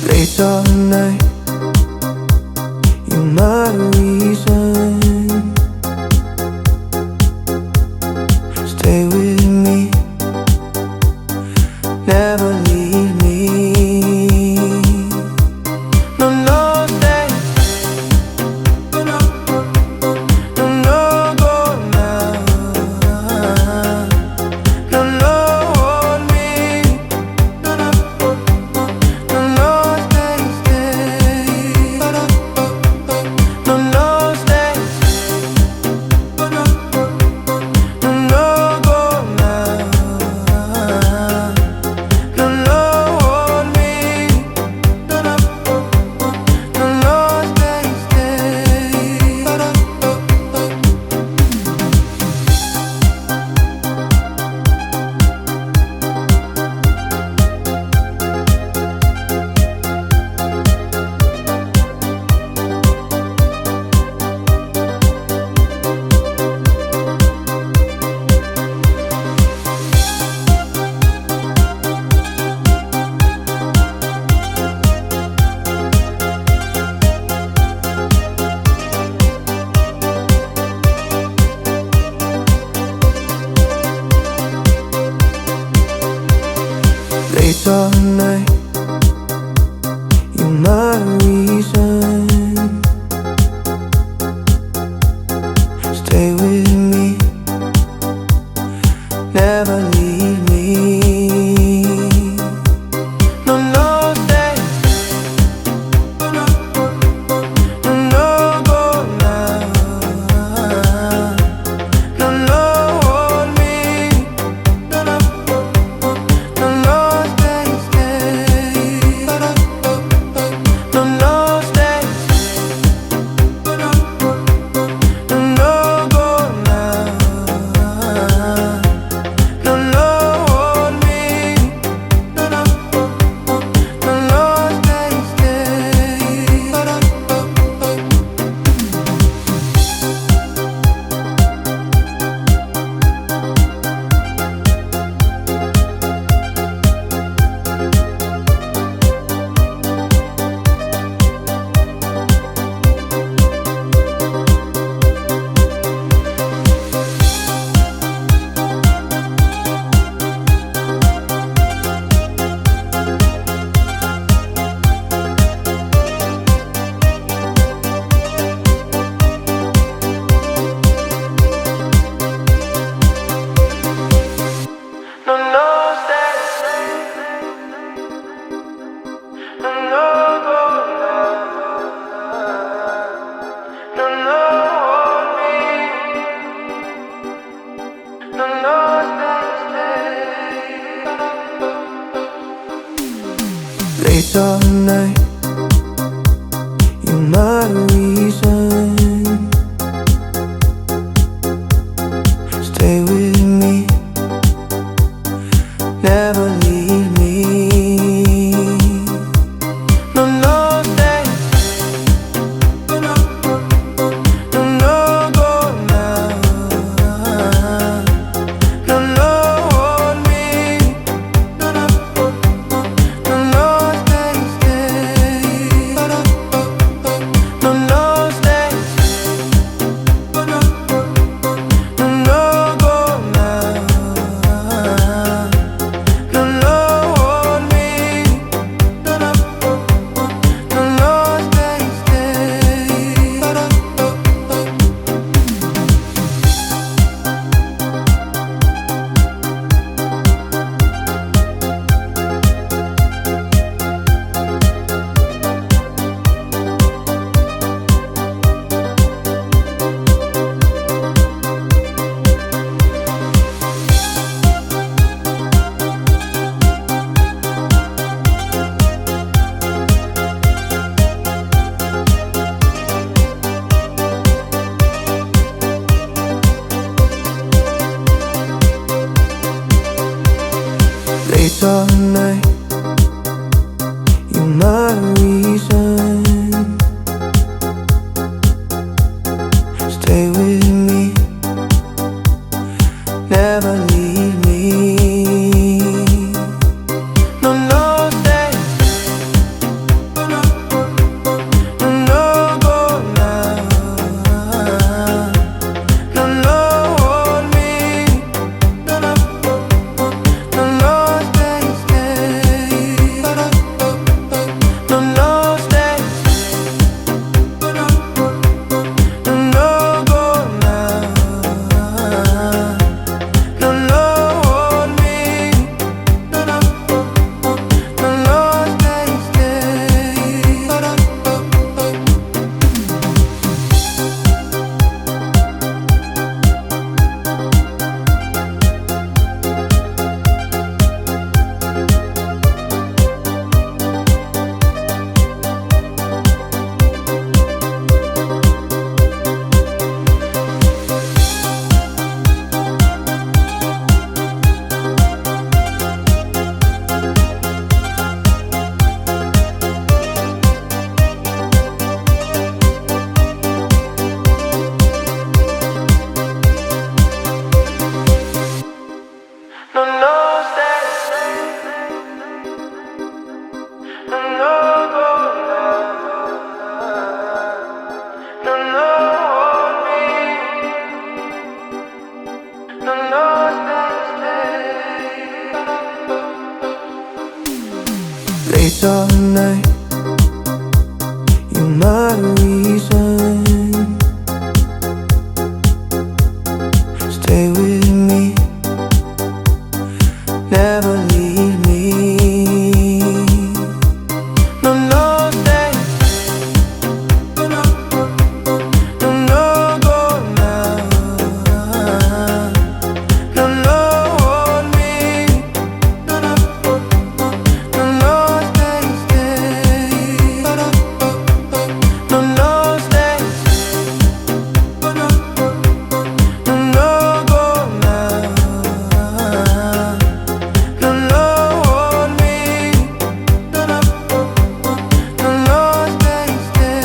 Late all night, you're my reason. Stay with me, never leave me. No, no, stay. No, no, go now. No, no, hold me. No, no, no, stay, stay. No, no, stay. No, no, go now. No, no, hold me. No, no, stay, stay. Late all night, you're my reason. Stay with me, never leave me. No, no, stay. No, no, go now. No, no, hold me. No, no, stay, stay. No, no, stay. No, go now. No, no, hold me. No, no, stay, stay. No, no, stay. No, no, go now. No, no, hold me. No, no, stay, stay. Late all night, you're my reason. Stay with me, never leave me. No, no, stay. No, no, go now. No, no, hold me. No, no, stay, stay. No, no, stay. No, go now. No, no, hold me. No, no, stay, stay. Late all night, you're my reason. Stay with me, never leave me. No, no, stay. Late all night, you're my reason. Stay with me, never leave me. No, no, stay. No, no, go now. No, no, hold me. No, no, stay, stay. No, no, stay. No, no, go now. No, no, hold me. No, no, stay, stay.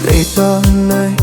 Late all night,